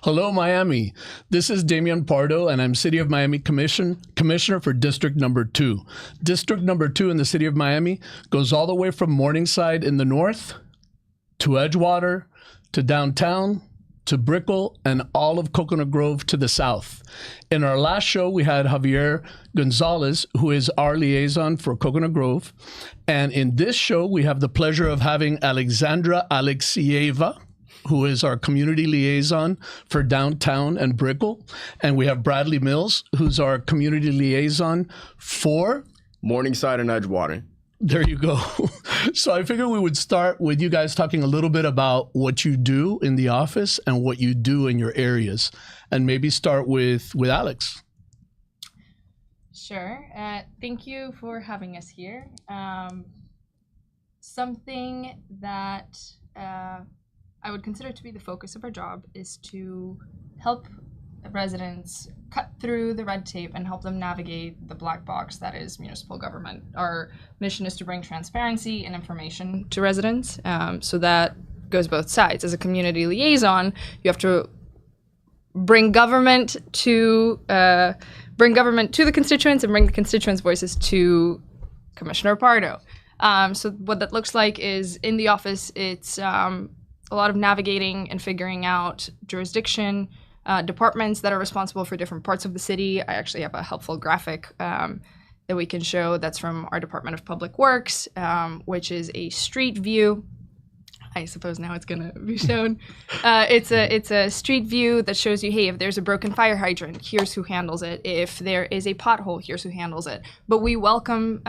Hello, Miami. This is Damian Pardo, and I'm City of Miami Commissioner for District Number 2. District Number 2 in the City of Miami goes all the way from Morningside in the north to Edgewater to downtown to Brickell and all of Coconut Grove to the south. In our last show, we had Javier Gonzalez, who is our liaison for Coconut Grove. And in this show, we have the pleasure of having Alexieva, who is our community liaison for downtown and Brickell. And we have Bradley Mills, who's our community liaison for Morningside and Edgewater. There you go. So I figured we would start with you guys talking a little bit about what you do in the office and what you do in your areas. And maybe start with Alex. Sure. Thank you for having us here. Something that I would consider to be the focus of our job is to help residents cut through the red tape and help them navigate the black box that is municipal government. Our mission is to bring transparency and information to residents. So that goes both sides. As a community liaison, you have to bring government to the constituents and bring the constituents' voices to Commissioner Pardo. So what that looks like is in the office, it's a lot of navigating and figuring out jurisdiction, departments that are responsible for different parts of the city. I actually have a helpful graphic that we can show that's from our Department of Public Works, which is a street view. I suppose now it's going to be shown. It's a street view that shows you, hey, if there's a broken fire hydrant, here's who handles it. If there is a pothole, here's who handles it. But we welcome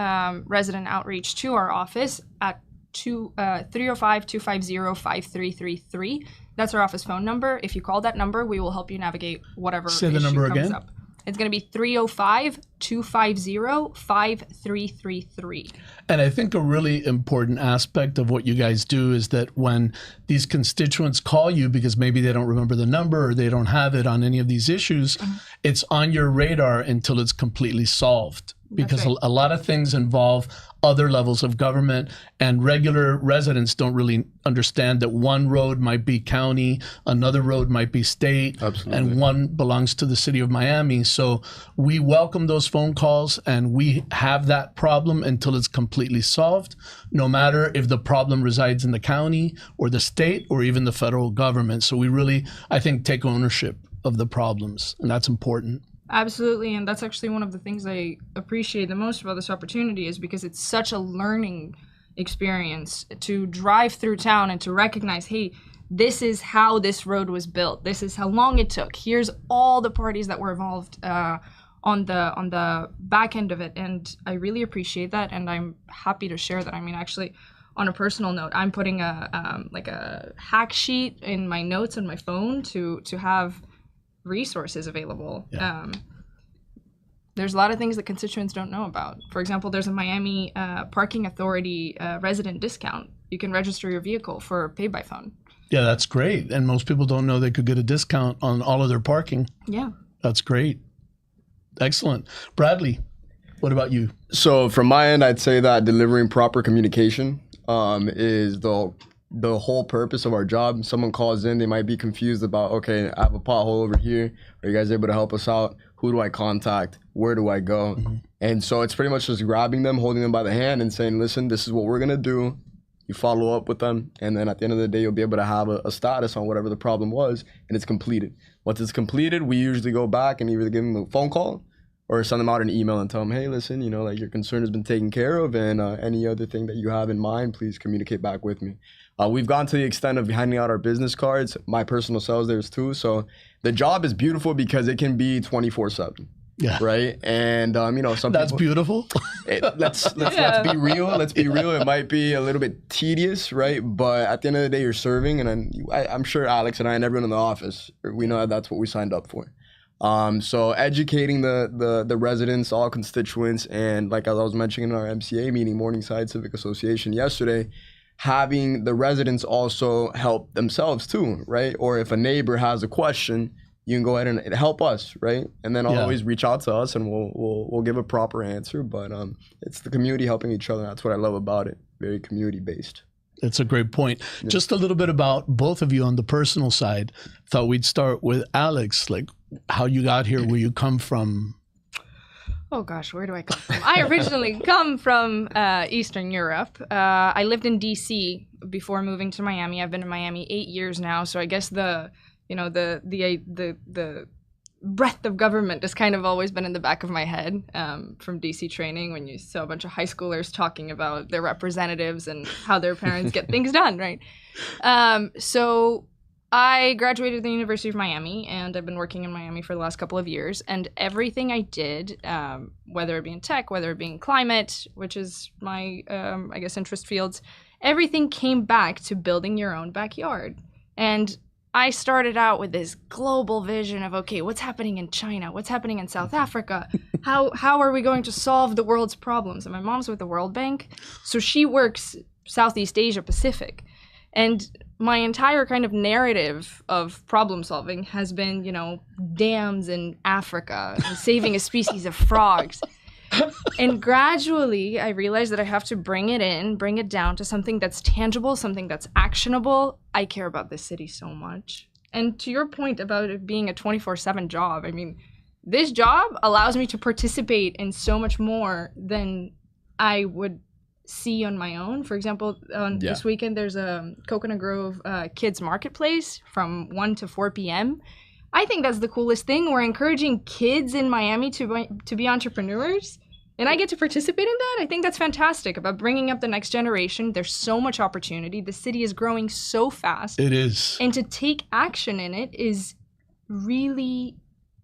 resident outreach to our office at 305-250-5333. That's our office phone number. If you call that number, we will help you navigate whatever Say the issue number comes again. up. It's going to be 305-250-5333. And I think a really important aspect of what you guys do is that when these constituents call you because maybe they don't remember the number or they don't have it on any of these issues, it's on your radar until it's completely solved. Because right. a lot of things involve other levels of government, and regular residents don't really understand that one road might be county, another road might be state, Absolutely. and one belongs to the City of Miami. So we welcome those phone calls, and we have that problem until it's completely solved, no matter if the problem resides in the county or the state or even the federal government. So we really, I think, take ownership of the problems, and that's important. Absolutely, and that's actually one of the things I appreciate the most about this opportunity is because it's such a learning experience to drive through town and to recognize, hey, this is how this road was built. This is how long it took. Here's all the parties that were involved on the back end of it, and I really appreciate that, and I'm happy to share that. I mean, actually, on a personal note, I'm putting a hack sheet in my notes on my phone to have resources available. Yeah. There's a lot of things that constituents don't know about. For example, there's a Miami Parking Authority resident discount. You can register your vehicle for pay by phone. Yeah, that's great. And most people don't know they could get a discount on all of their parking. Yeah. That's great. Excellent. Bradley, what about you? So from my end, I'd say that delivering proper communication is the whole purpose of our job. Someone calls in, they might be confused about, okay, I have a pothole over here. Are you guys able to help us out? Who do I contact? Where do I go? Mm-hmm. And so it's pretty much just grabbing them, holding them by the hand and saying, listen, this is what we're going to do. You follow up with them. And then at the end of the day, you'll be able to have a status on whatever the problem was, and it's completed. Once it's completed, we usually go back and either give them a phone call or send them out an email and tell them, hey, listen, like your concern has been taken care of, and any other thing that you have in mind, please communicate back with me. We've gone to the extent of handing out our business cards. My personal cell's there too. So the job is beautiful because it can be 24/7. Yeah. Right. And some That's people, beautiful. let's be real. Let's be real. It might be a little bit tedious, right? But at the end of the day, you're serving, and I'm sure Alex and I and everyone in the office, we know that's what we signed up for. So educating the residents, all constituents, and like as I was mentioning in our MCA meeting, Morningside Civic Association yesterday, having the residents also help themselves too, right? Or if a neighbor has a question, you can go ahead and help us, right? And then always reach out to us, and we'll give a proper answer. But it's the community helping each other. That's what I love about it. Very community based. That's a great point. Just a little bit about both of you on the personal side. Thought we'd start with Alex, like how you got here, where you come from. Oh gosh, where do I come from? I originally come from Eastern Europe. I lived in DC before moving to Miami. I've been in Miami 8 years now, so I guess the breadth of government has kind of always been in the back of my head from DC training, when you saw a bunch of high schoolers talking about their representatives and how their parents get things done, right? So I graduated the University of Miami, and I've been working in Miami for the last couple of years. And everything I did, whether it be in tech, whether it be in climate, which is my, I guess, interest fields, everything came back to building your own backyard. And I started out with this global vision of, okay, what's happening in China? What's happening in South Africa? How are we going to solve the world's problems? And my mom's with the World Bank, so she works Southeast Asia Pacific. And my entire kind of narrative of problem solving has been, dams in Africa, and saving a species of frogs. And gradually, I realized that I have to bring it down to something that's tangible, something that's actionable. I care about this city so much. And to your point about it being a 24/7 job, I mean, this job allows me to participate in so much more than I would see on my own. For example, this weekend, there's a Coconut Grove Kids Marketplace from 1 to 4 p.m. I think that's the coolest thing. We're encouraging kids in Miami to be entrepreneurs, and I get to participate in that. I think that's fantastic about bringing up the next generation. There's so much opportunity. The city is growing so fast. It is. And to take action in it is really,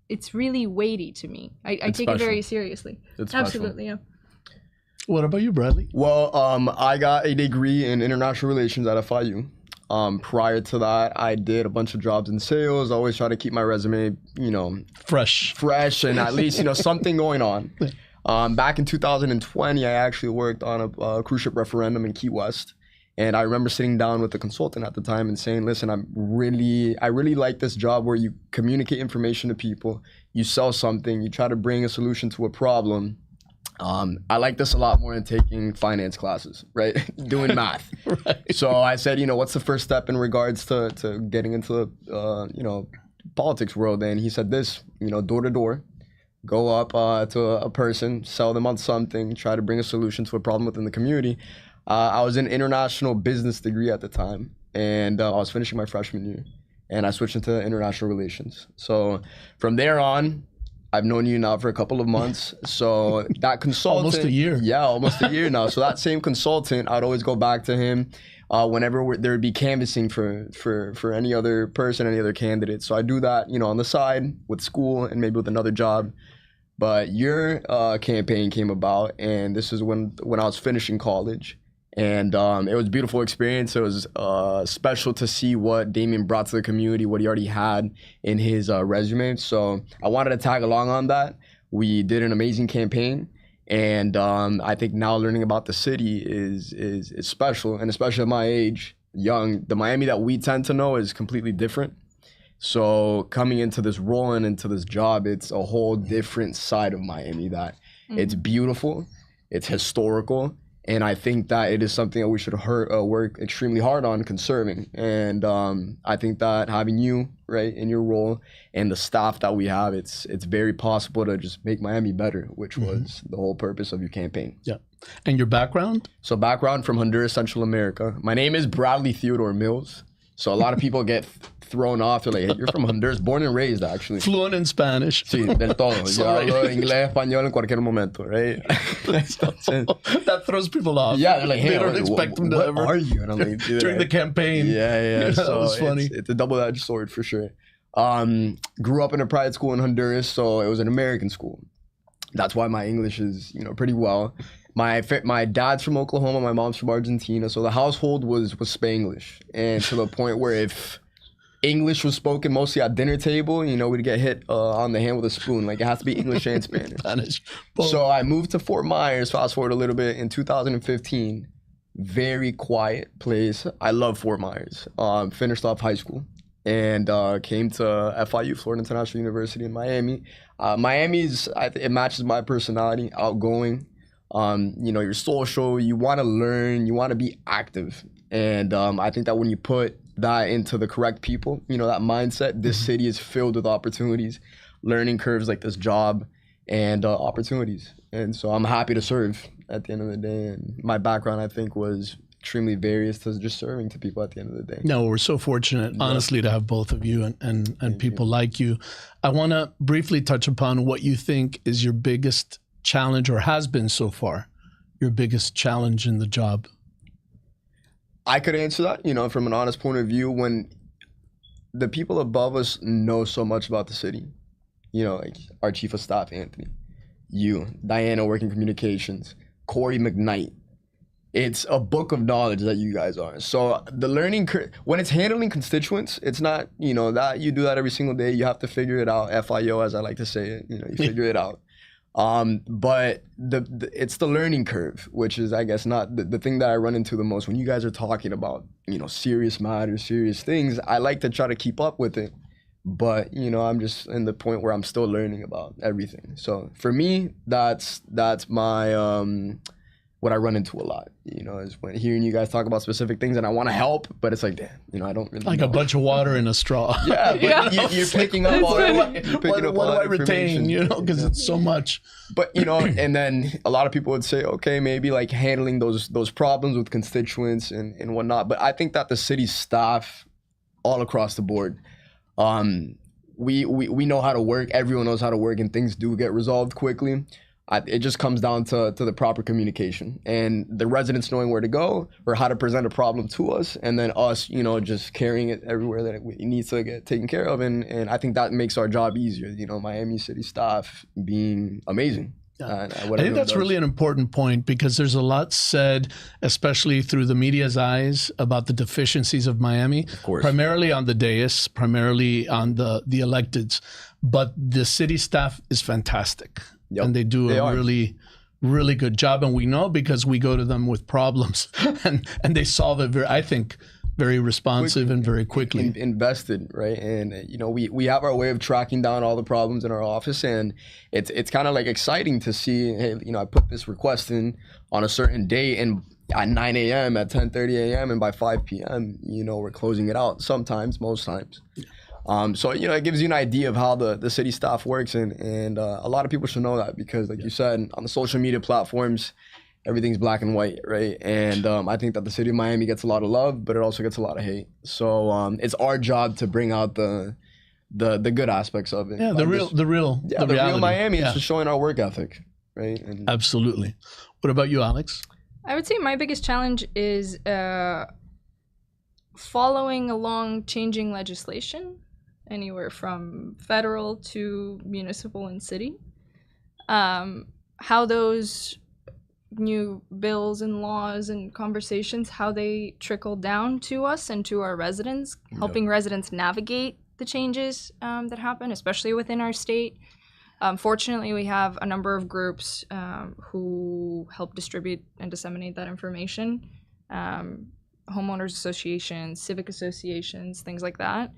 it's really weighty to me. I take it very seriously. It's absolutely, yeah. What about you, Bradley? Well, I got a degree in international relations at FIU. Prior to that, I did a bunch of jobs in sales. I always try to keep my resume, fresh and at least, something going on. Back in 2020, I actually worked on a cruise ship referendum in Key West. And I remember sitting down with the consultant at the time and saying, listen, I really like this job where you communicate information to people, you sell something, you try to bring a solution to a problem. I like this a lot more than taking finance classes, right? Doing math. Right. So I said, what's the first step in regards to getting into the, politics world? And he said this, door to door, go up to a person, sell them on something, try to bring a solution to a problem within the community. I was in international business degree at the time, and I was finishing my freshman year, and I switched into international relations. So from there on, I've known you now for a couple of months. So that consultant... Almost a year. Yeah, almost a year now. So that same consultant, I'd always go back to him whenever there would be canvassing for any other person, any other candidate. So I do that, on the side with school and maybe with another job. But your campaign came about, and this is when I was finishing college. And it was a beautiful experience. It was special to see what Damian brought to the community, what he already had in his resume. So I wanted to tag along on that. We did an amazing campaign. And I think now learning about the city is special. And especially at my age, young, the Miami that we tend to know is completely different. So coming into this role and into this job, it's a whole different side of Miami that it's beautiful, it's historical. And I think that it is something that we should work extremely hard on conserving. And I think that having you, right, in your role and the staff that we have, it's very possible to just make Miami better, which was the whole purpose of your campaign. Yeah. And your background? So background from Honduras, Central America. My name is Bradley Theodore Mills. So a lot of people get thrown off. They're like, hey, you're from Honduras, born and raised, actually. Fluent in Spanish. Sí, del todo. Yo hablo inglés, español en cualquier momento, right? That throws people off. Yeah, they're like, hey, they don't expect them to what ever. Are you? And I'm like, during the campaign. Yeah. That So was funny. it's a double-edged sword for sure. Grew up in a private school in Honduras, so it was an American school. That's why my English is, pretty well. My dad's from Oklahoma, my mom's from Argentina, so the household was Spanglish, and to the point where if English was spoken mostly at dinner table, we'd get hit on the hand with a spoon. Like, it has to be English and Spanish. So I moved to Fort Myers, fast forward a little bit, in 2015. Very quiet place. I love Fort Myers. Finished off high school and came to FIU, Florida International University in Miami. It matches my personality, outgoing, You're social, you want to learn, you want to be active. And I think that when you put that into the correct people, that mindset, this city is filled with opportunities, learning curves like this job, and opportunities. And so I'm happy to serve at the end of the day. And my background, I think, was extremely various to just serving to people at the end of the day. No, we're so fortunate, honestly, to have both of you and people like you. I want to briefly touch upon what you think is your biggest challenge, or has been so far, your biggest challenge in the job. I could answer that, from an honest point of view, when the people above us know so much about the city. Like our chief of staff, Anthony, you, Diana, working communications, Corey McKnight. It's a book of knowledge that you guys are. So the learning curve, when it's handling constituents, it's not, that you do that every single day. You have to figure it out. FIO, as I like to say it, you figure it out. But it's the learning curve, which is, I guess, not the thing that I run into the most. When you guys are talking about, serious matters, serious things, I like to try to keep up with it. But, I'm just in the point where I'm still learning about everything. So for me, that's my, what I run into a lot, is when hearing you guys talk about specific things and I want to help, but it's like, damn, I don't really like know. a bunch of water in a straw. Yeah, but you're picking up all that. What do I retain, because it's so much. But, and then a lot of people would say, okay, maybe like handling those problems with constituents and whatnot. But I think that the city staff all across the board, we know how to work. Everyone knows how to work, and things do get resolved quickly. It just comes down to the proper communication and the residents knowing where to go or how to present a problem to us, and then us, just carrying it everywhere that it needs to get taken care of. And I think that makes our job easier. Miami City staff being amazing. Yeah. I think that's really an important point, because there's a lot said, especially through the media's eyes, about the deficiencies of Miami, primarily on the dais, primarily on the electeds. But the city staff is fantastic. Yep. And they do a really, really good job. And we know because we go to them with problems and they solve it very responsive and very quickly. Invested, right? And we have our way of tracking down all the problems in our office, and it's kind of like exciting to see, hey, I put this request in on a certain date, and at 9 a.m., at 10:30 a.m., and by 5 p.m., we're closing it out sometimes, most times. So, it gives you an idea of how the city staff works, and a lot of people should know that, because like you said, on the social media platforms, everything's black and white, right? And I think that the city of Miami gets a lot of love, but it also gets a lot of hate. So it's our job to bring out the good aspects of it. Yeah, the real Miami is just showing our work ethic, right? And absolutely. What about you, Alex? I would say my biggest challenge is following along changing legislation, anywhere from federal to municipal and city. How those new bills and laws and conversations, how they trickle down to us and to our residents, helping residents navigate the changes that happen, especially within our state. Fortunately, we have a number of groups who help distribute and disseminate that information. Homeowners associations, civic associations, things like that.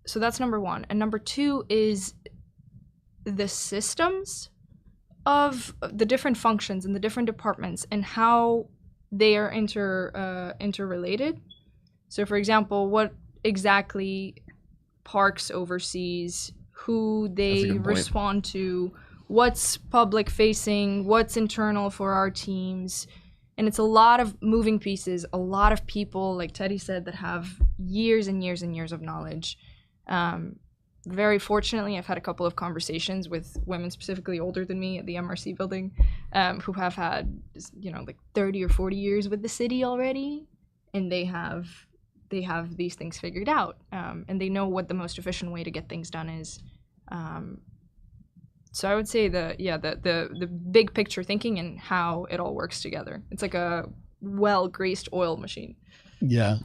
So that's number one. And number two is the systems of the different functions and the different departments and how they are interrelated. So for example, what exactly Parks oversees, who they respond to, what's public facing, what's internal for our teams. And it's a lot of moving pieces, a lot of people, like Teddy said, that have years and years and years of knowledge. Very fortunately, I've had a couple of conversations with women specifically older than me at the MRC building, who have had, like 30 or 40 years with the city already, and they have these things figured out, and they know what the most efficient way to get things done is. So I would say the big picture thinking and how it all works together. It's like a well-greased oil machine. Yeah.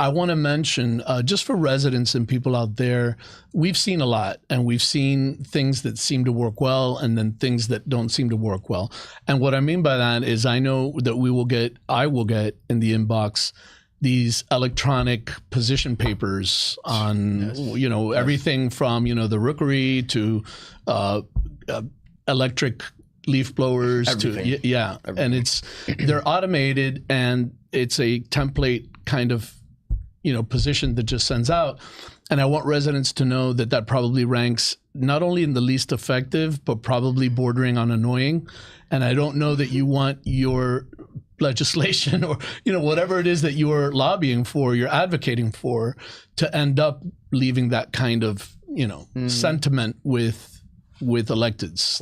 I want to mention, just for residents and people out there, we've seen a lot, and we've seen things that seem to work well and then things that don't seem to work well. And what I mean by that is I know that I will get in the inbox these electronic position papers on, everything from, the rookery to electric leaf blowers Everything. and they're automated, and it's a template kind of position that just sends out. And I want residents to know that probably ranks not only in the least effective, but probably bordering on annoying. And I don't know that you want your legislation or whatever it is that you're lobbying for, you're advocating for, to end up leaving that kind of sentiment with electeds,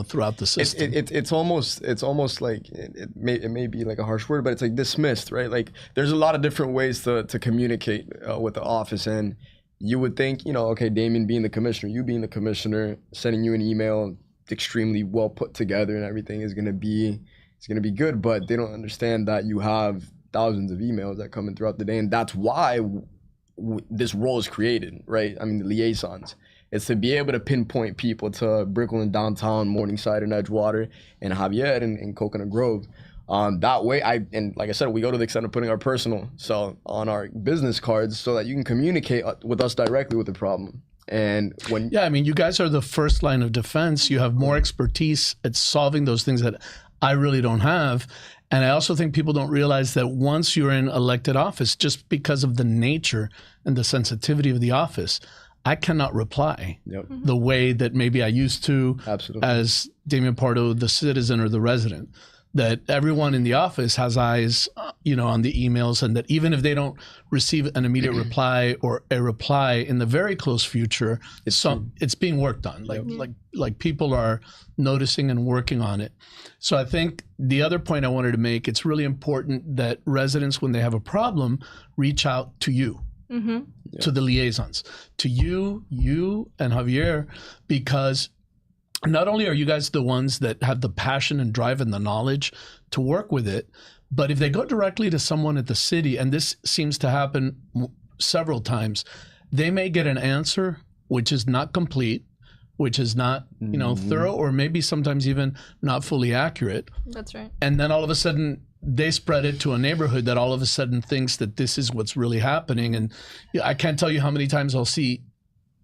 throughout the system. It's almost like it may be like a harsh word, but it's like dismissed, right? Like there's a lot of different ways to communicate with the office, and you would think, okay, Damian being the commissioner, you being the commissioner, sending you an email extremely well put together and everything is gonna be good, but they don't understand that you have thousands of emails that come in throughout the day, and that's why this role is created, right? I mean, the liaisons. It's to be able to pinpoint people to Brickell and downtown, Morningside and Edgewater, and Javier and Coconut Grove. That way, and like I said, we go to the extent of putting our personal cell on our business cards so that you can communicate with us directly with the problem. And you guys are the first line of defense. You have more expertise at solving those things that I really don't have. And I also think people don't realize that once you're in elected office, just because of the nature and the sensitivity of the office, I cannot reply the way that maybe I used to. Absolutely. As Damian Pardo, the citizen or the resident, that everyone in the office has eyes, on the emails, and that even if they don't receive an immediate reply or a reply in the very close future, it's being worked on. Like people are noticing and working on it. So I think the other point I wanted to make, it's really important that residents, when they have a problem, reach out to you. Mm-hmm. To the liaisons, to you and Javier, because not only are you guys the ones that have the passion and drive and the knowledge to work with it, but if they go directly to someone at the city, and this seems to happen several times, they may get an answer which is not complete, which is not, thorough, or maybe sometimes even not fully accurate. That's right. And then all of a sudden, they spread it to a neighborhood that all of a sudden thinks that this is what's really happening. And I can't tell you how many times I'll see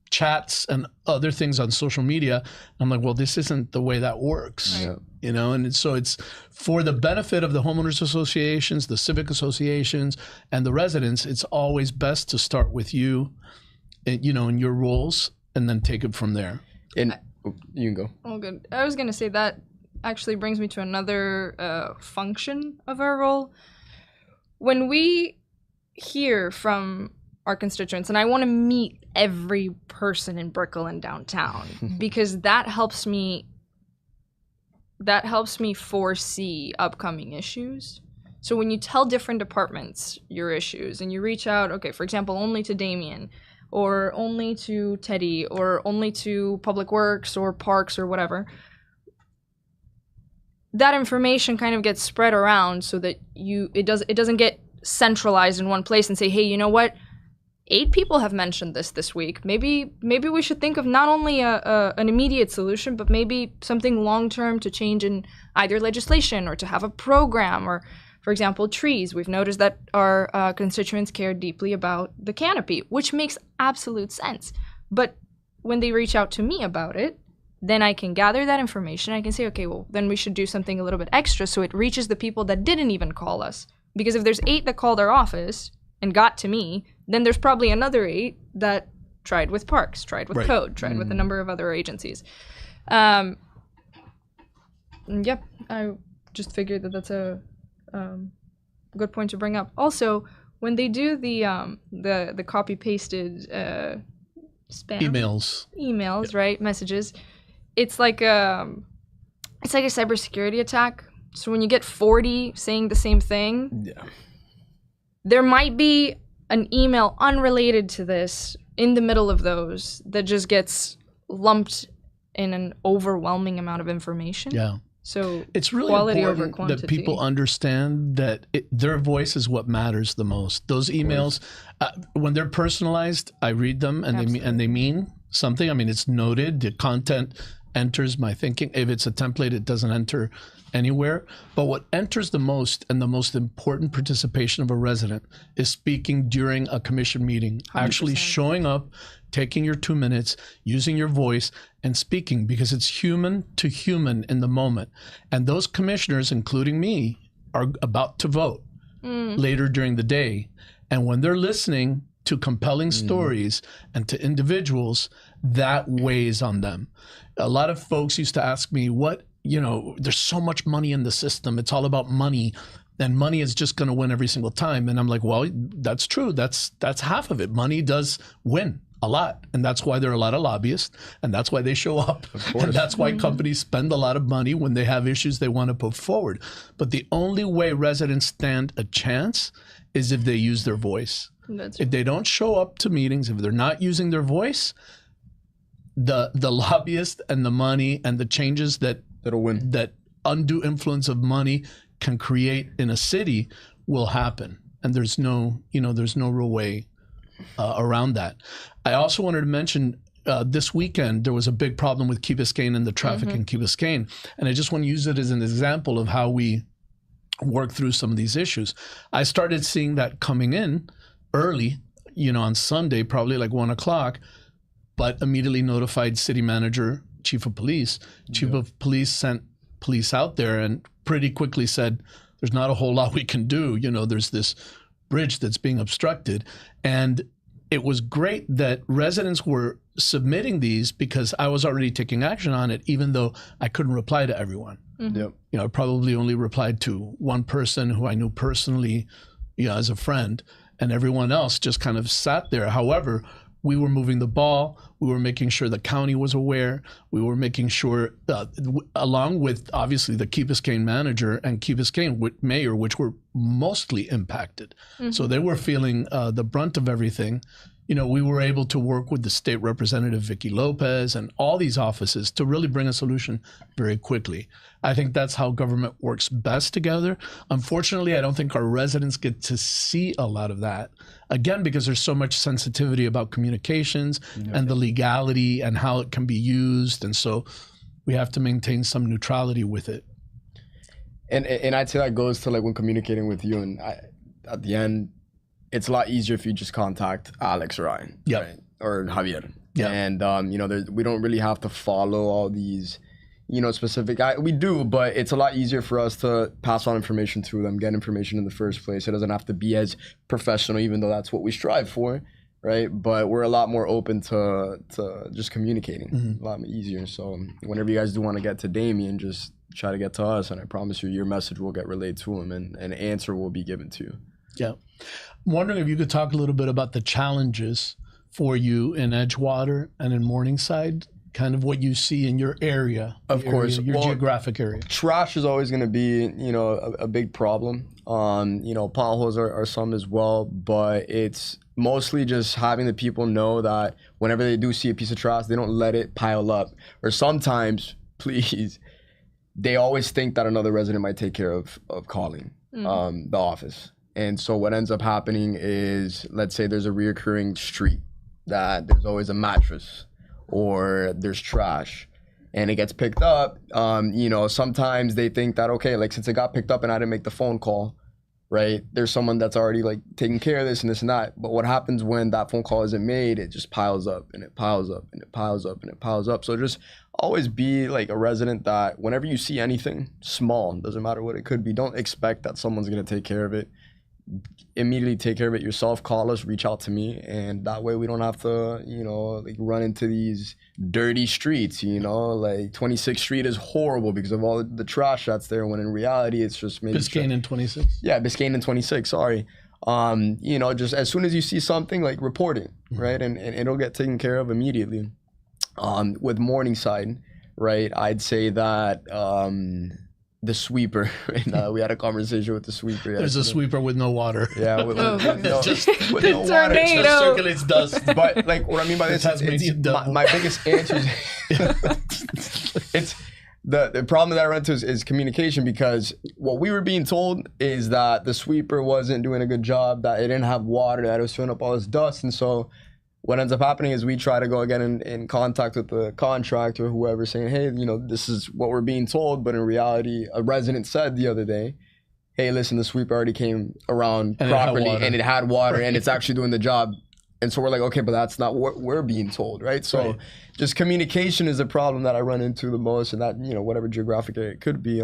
chats and other things on social media. I'm like, well, this isn't the way that works, right. And so it's for the benefit of the homeowners associations, the civic associations, and the residents. It's always best to start with you, in your roles, and then take it from there. And you can go. Oh, good. I was going to say that actually brings me to another function of our role. When we hear from our constituents, and I want to meet every person in Brickell and downtown, because that helps me foresee upcoming issues. So when you tell different departments your issues and you reach out, okay, for example, only to Damian, or only to Teddy, or only to Public Works or Parks or whatever, that information kind of gets spread around so that it doesn't get centralized in one place and say, hey, you know what? 8 people have mentioned this week. Maybe we should think of not only an immediate solution, but maybe something long-term to change in either legislation or to have a program. Or, for example, trees. We've noticed that our constituents care deeply about the canopy, which makes absolute sense. But when they reach out to me about it, then I can gather that information. I can say, okay, well, then we should do something a little bit extra so it reaches the people that didn't even call us. Because if there's 8 that called our office and got to me, then there's probably another 8 that tried with Parks, tried with Code, tried with a number of other agencies. I just figured that that's a good point to bring up. Also, when they do the copy-pasted spam emails, right, messages, it's like a cybersecurity attack. So when you get 40 saying the same thing, there might be an email unrelated to this in the middle of those that just gets lumped in an overwhelming amount of information. Yeah. So it's really quality important over quantity. that people understand that their voice is what matters the most. Those emails, when they're personalized, I read them and they mean something. I mean, it's noted, the content enters my thinking. If it's a template, it doesn't enter anywhere. But what enters the most and the most important participation of a resident is speaking during a commission meeting, 100%. actually showing up, taking your 2 minutes, using your voice and speaking, because it's human to human in the moment. And those commissioners, including me, are about to vote later during the day. And when they're listening to compelling stories and to individuals, that weighs on them. A lot of folks used to ask me, there's so much money in the system. It's all about money, and money is just going to win every single time. And I'm like, well, that's true. That's half of it. Money does win a lot. And that's why there are a lot of lobbyists, and that's why they show up. And that's why companies spend a lot of money when they have issues they want to put forward. But the only way residents stand a chance is if they use their voice. If they don't show up to meetings, if they're not using their voice, the lobbyist and the money and the changes that'll win, that undue influence of money can create in a city will happen. And there's no real way around that. I also wanted to mention this weekend there was a big problem with Key Biscayne and the traffic in Key Biscayne, and I just want to use it as an example of how we work through some of these issues. I started seeing that coming in early, on Sunday, probably like 1 o'clock, but immediately notified city manager, chief of police. Chief of police sent police out there and pretty quickly said, there's not a whole lot we can do. There's this bridge that's being obstructed. And it was great that residents were submitting these because I was already taking action on it, even though I couldn't reply to everyone. I probably only replied to one person who I knew personally, as a friend, and everyone else just kind of sat there. However, we were moving the ball. We were making sure the county was aware. We were making sure, along with obviously the Key Biscayne manager and Key Biscayne mayor, which were mostly impacted. So they were feeling the brunt of everything. We were able to work with the state representative, Vicky Lopez, and all these offices to really bring a solution very quickly. I think that's how government works best together. Unfortunately, I don't think our residents get to see a lot of that. Again, because there's so much sensitivity about communications and the legality and how it can be used. And so we have to maintain some neutrality with it. And I'd say that goes to like when communicating with you, and at the end, it's a lot easier if you just contact Alex or I, right? Or Javier. And we don't really have to follow all these, specific. We do, but it's a lot easier for us to pass on information through them, get information in the first place. It doesn't have to be as professional, even though that's what we strive for, right? But we're a lot more open to just communicating, a lot easier. So whenever you guys do want to get to Damian, just try to get to us, and I promise you, your message will get relayed to him, and an answer will be given to you. Yeah. I'm wondering if you could talk a little bit about the challenges for you in Edgewater and in Morningside, kind of what you see in your area. Of course. Your geographic area. Trash is always going to be, a big problem. Potholes are some as well, but it's mostly just having the people know that whenever they do see a piece of trash, they don't let it pile up. Or sometimes, please, they always think that another resident might take care of calling the office. And so what ends up happening is, let's say there's a reoccurring street that there's always a mattress or there's trash and it gets picked up. Sometimes they think that, okay, like since it got picked up and I didn't make the phone call, right? There's someone that's already like taking care of this and this and that. But what happens when that phone call isn't made, it just piles up and it piles up and it piles up and it piles up. So just always be like a resident that whenever you see anything small, doesn't matter what it could be, don't expect that someone's going to take care of it. Immediately take care of it yourself. Call us, reach out to me, and that way we don't have to, run into these dirty streets. Like 26th Street is horrible because of all the trash that's there. When in reality, it's just maybe Biscayne and 26. Yeah, Biscayne and 26. Sorry. Just as soon as you see something, like report it, right, and it'll get taken care of immediately. With Morningside, right, I'd say that. The sweeper. We had a conversation with the sweeper. There's a sweeper with no water. Yeah, with no water. Just circulates dust. But like what I mean by this is my biggest answer is it's the problem that I run into is communication, because what we were being told is that the sweeper wasn't doing a good job, that it didn't have water, that it was filling up all this dust. And so what ends up happening is we try to go again in contact with the contractor or whoever, saying, hey, this is what we're being told. But in reality, a resident said the other day, hey, listen, the sweeper already came around properly and it had water and it's actually doing the job. And so we're like, okay, but that's not what we're being told, right? So just communication is a problem that I run into the most, and that, whatever geographic area it could be,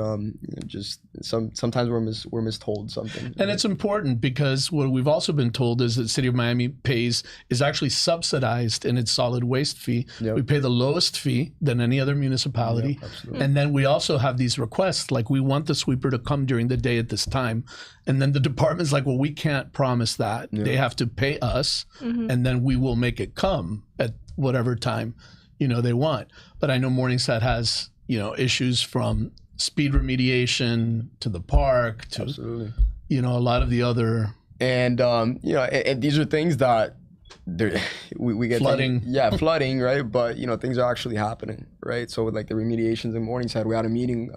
just sometimes we're mistold something. And it's important because what we've also been told is that the City of Miami is actually subsidized in its solid waste fee. Yep. We pay the lowest fee than any other municipality. Yep, and then we also have these requests, like we want the sweeper to come during the day at this time. And then the department's like, well, we can't promise that. Yeah. They have to pay us, and then we will make it come at whatever time, they want. But I know Morningside has, issues from speed remediation to the park to, a lot of the other. And, and these are things that we get flooding. Flooding, right? But, things are actually happening, right? So with like the remediations in Morningside, we had a meeting,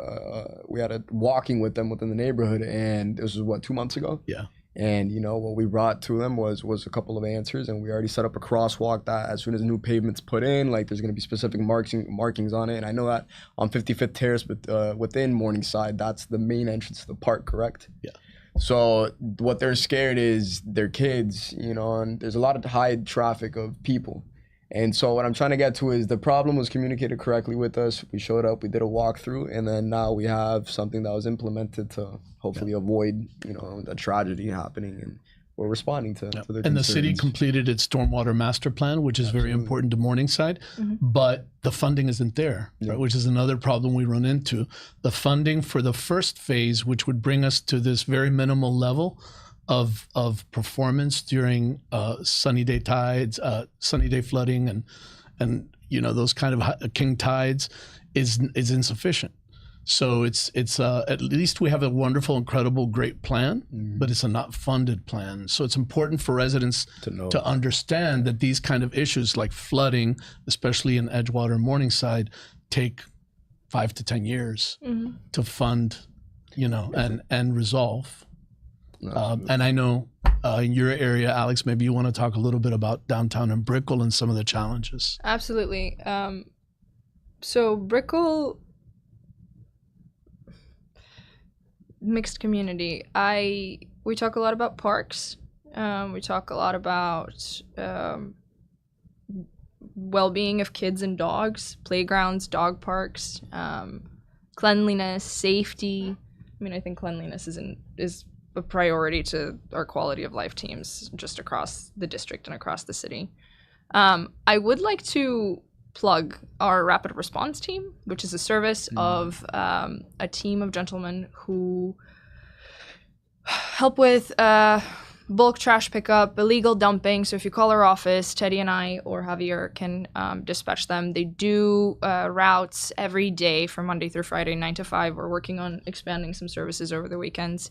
we had a walking with them within the neighborhood, and this was 2 months ago? Yeah. And, what we brought to them was a couple of answers, and we already set up a crosswalk that as soon as new pavement's put in, like there's going to be specific markings on it. And I know that on 55th Terrace, but within Morningside, that's the main entrance to the park, correct? Yeah. So what they're scared is their kids, and there's a lot of high traffic of people. And so what I'm trying to get to is the problem was communicated correctly with us. We showed up, we did a walkthrough, and then now we have something that was implemented to hopefully avoid, a tragedy happening. And we're responding to their concerns. And the city completed its stormwater master plan, which is very important to Morningside, but the funding isn't there, right, which is another problem we run into. The funding for the first phase, which would bring us to this very minimal level of performance during sunny day tides, sunny day flooding, and those kind of king tides, is insufficient. So it's at least we have a wonderful, incredible, great plan, but it's a not funded plan. So it's important for residents to understand that these kind of issues like flooding, especially in Edgewater and Morningside, take 5 to 10 years to fund, and resolve. And I know in your area, Alex, maybe you want to talk a little bit about downtown and Brickell and some of the challenges. Absolutely. So Brickell, mixed community. We talk a lot about parks. We talk a lot about well-being of kids and dogs, playgrounds, dog parks, cleanliness, safety. I mean, I think cleanliness is a priority to our quality of life teams just across the district and across the city. I would like to plug our rapid response team, which is a service of a team of gentlemen who help with bulk trash pickup, illegal dumping. So if you call our office, Teddy and I or Javier can dispatch them. They do routes every day from Monday through Friday, 9 to 5. We're working on expanding some services over the weekends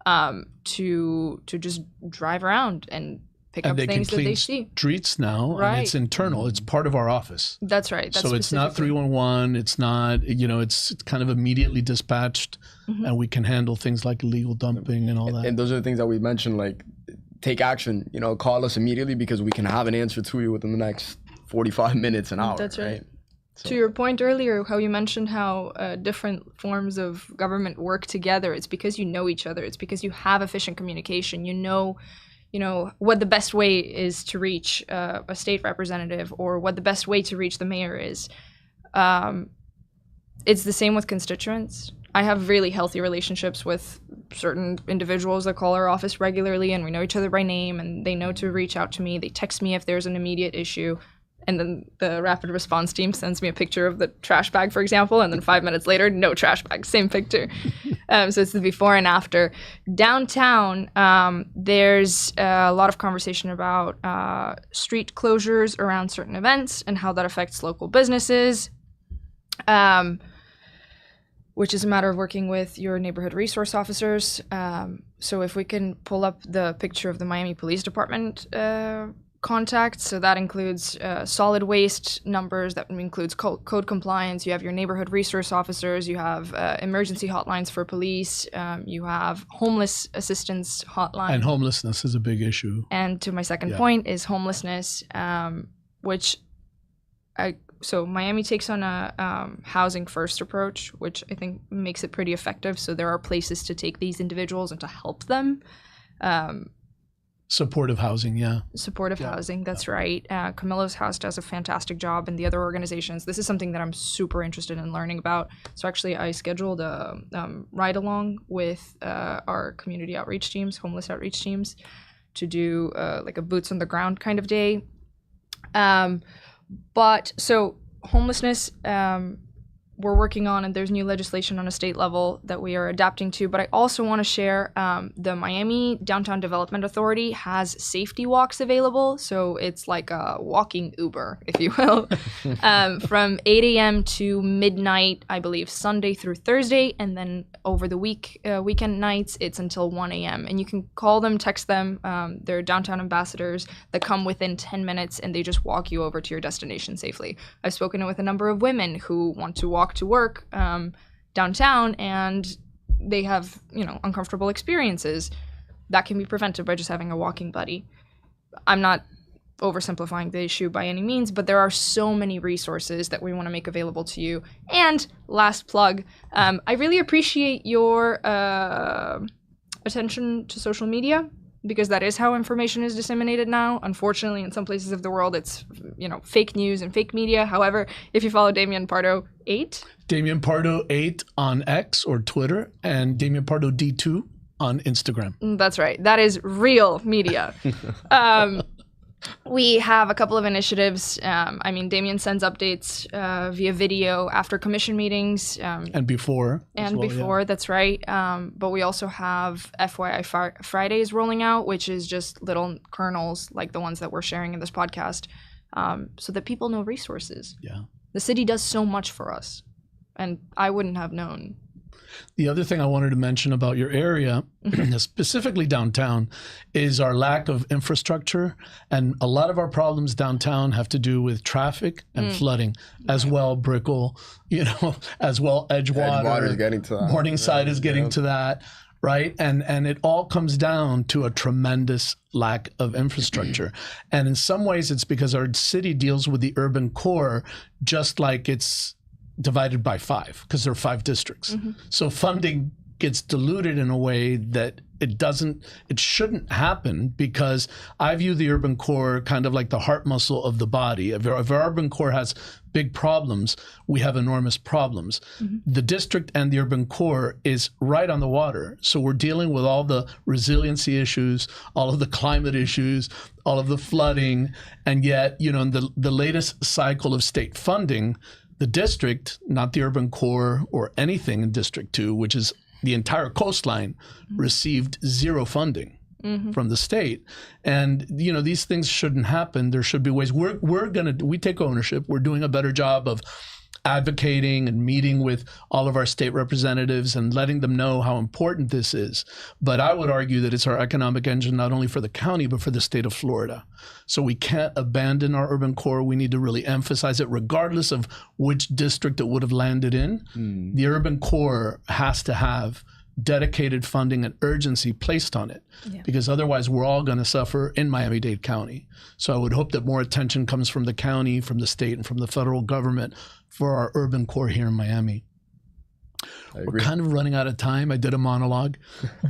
to just drive around and pick up things that they see. Streets now, and it's internal. It's part of our office. That's right. So it's not 311. It's not, it's kind of immediately dispatched, and we can handle things like illegal dumping and all that. And those are the things that we mentioned, like take action. Call us immediately because we can have an answer to you within the next 45 minutes, an hour. That's right. So. To your point earlier, how you mentioned how different forms of government work together, it's because you know each other. It's because you have efficient communication. You know what the best way is to reach a state representative or what the best way to reach the mayor is. It's the same with constituents. I have really healthy relationships with certain individuals that call our office regularly, and we know each other by name, and they know to reach out to me. They text me if there's an immediate issue. And then the rapid response team sends me a picture of the trash bag, for example, and then 5 minutes later, no trash bag, same picture. So it's the before and after. Downtown, there's a lot of conversation about street closures around certain events and how that affects local businesses, which is a matter of working with your neighborhood resource officers. So if we can pull up the picture of the Miami Police Department contacts. So that includes solid waste numbers, that includes code compliance. You have your neighborhood resource officers. You have emergency hotlines for police. You have homeless assistance hotline. And homelessness is a big issue. And to my second point is homelessness, so Miami takes on a housing first approach, which I think makes it pretty effective. So there are places to take these individuals and to help them. Supportive housing, yeah. Supportive housing, that's right. Camilo's House does a fantastic job, and the other organizations. This is something that I'm super interested in learning about. So actually, I scheduled a ride-along with our community outreach teams, homeless outreach teams, to do like a boots-on-the-ground kind of day. But so homelessness, we're working on, and there's new legislation on a state level that we are adapting to. But I also want to share the Miami Downtown Development Authority has safety walks available. So it's like a walking Uber, if you will, from 8 a.m. to midnight, I believe, Sunday through Thursday. And then over the weekend nights, it's until 1 a.m. And you can call them, text them. They're downtown ambassadors that come within 10 minutes, and they just walk you over to your destination safely. I've spoken with a number of women who want to walk to work downtown, and they have, uncomfortable experiences that can be prevented by just having a walking buddy. I'm not oversimplifying the issue by any means, but there are so many resources that we want to make available to you. And last plug, I really appreciate your attention to social media, because that is how information is disseminated now. Unfortunately, in some places of the world, it's, fake news and fake media. However, if you follow Damian Pardo 8. Damian Pardo 8 on X or Twitter, and Damian Pardo D2 on Instagram. That's right. That is real media. We have a couple of initiatives. Damian sends updates via video after commission meetings. And before. That's right. But we also have FYI Fridays rolling out, which is just little kernels like the ones that we're sharing in this podcast, so that people know resources. Yeah. The city does so much for us, and I wouldn't have known. The other thing I wanted to mention about your area, specifically downtown, is our lack of infrastructure. And a lot of our problems downtown have to do with traffic and flooding, as well Brickell, as well Edgewater. Edgewater is getting to that. Morningside is getting to that, right? And it all comes down to a tremendous lack of infrastructure. And in some ways, it's because our city deals with the urban core just like it's divided by 5, because there are 5 districts. So funding gets diluted in a way that it shouldn't happen, because I view the urban core kind of like the heart muscle of the body. If our urban core has big problems, we have enormous problems. The district and the urban core is right on the water. So we're dealing with all the resiliency issues, all of the climate issues, all of the flooding. And yet, in the latest cycle of state funding, the district, not the urban core or anything in District 2, which is the entire coastline, received 0 funding from the state. And, these things shouldn't happen. There should be ways. We take ownership. We're doing a better job of advocating and meeting with all of our state representatives and letting them know how important this is. But I would argue that it's our economic engine, not only for the county, but for the state of Florida. So we can't abandon our urban core. We need to really emphasize it, regardless of which district it would have landed in. The urban core has to have dedicated funding and urgency placed on it, because otherwise we're all going to suffer in Miami-Dade County. So I would hope that more attention comes from the county, from the state, and from the federal government for our urban core here in Miami. We're kind of running out of time. I did a monologue,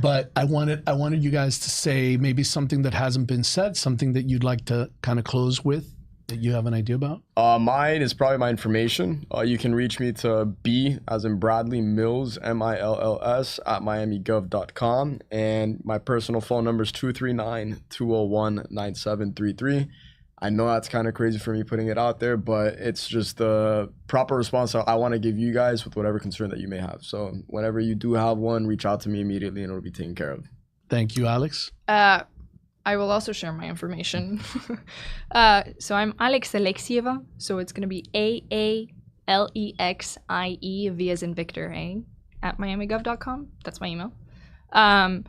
but I wanted you guys to say maybe something that hasn't been said, something that you'd like to kind of close with, that you have an idea about? Mine is probably my information. You can reach me to B as in Bradley Mills, MILLS at miamigov.com. And my personal phone number is 239-201-9733. I know that's kind of crazy for me putting it out there, but it's just the proper response I want to give you guys with whatever concern that you may have. So whenever you do have one, reach out to me immediately and it'll be taken care of. Thank you, Alex. I will also share my information. So I'm Alexieva. So it's going to be AALEXIE, V as in Victor, A, at miamigov.com. That's my email. And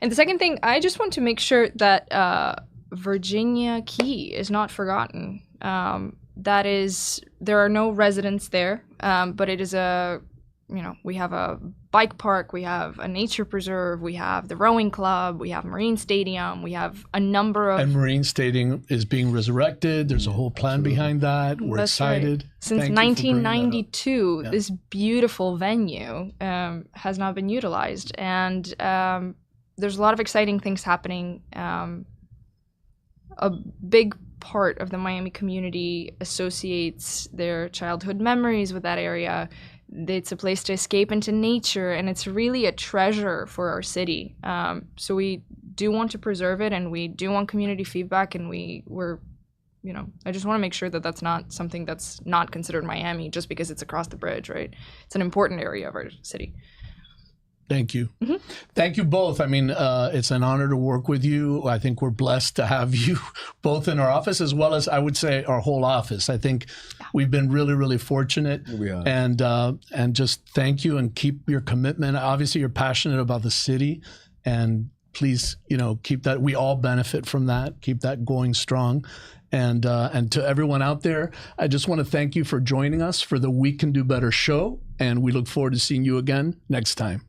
the second thing, I just want to make sure that Virginia Key is not forgotten. That is, there are no residents there, but it is we have a bike park, we have a nature preserve, we have the rowing club, we have Marine Stadium, we have a number of... And Marine Stadium is being resurrected. There's a whole plan behind that. We're That's excited. Right. Since Thank you for bringing that up. 1992, Yeah. this beautiful venue has not been utilized. And there's a lot of exciting things happening. A big part of the Miami community associates their childhood memories with that area. It's a place to escape into nature, and it's really a treasure for our city. So we do want to preserve it, and we do want community feedback, and we're I just want to make sure that that's not something that's not considered Miami just because it's across the bridge, right? It's an important area of our city. Thank you. Mm-hmm. Thank you both. I mean, it's an honor to work with you. I think we're blessed to have you both in our office, as well as I would say our whole office. I think we've been really, really fortunate. We are. And just thank you and keep your commitment. Obviously, you're passionate about the city, and please, keep that. We all benefit from that. Keep that going strong. And to everyone out there, I just want to thank you for joining us for the We Can Do Better show. And we look forward to seeing you again next time.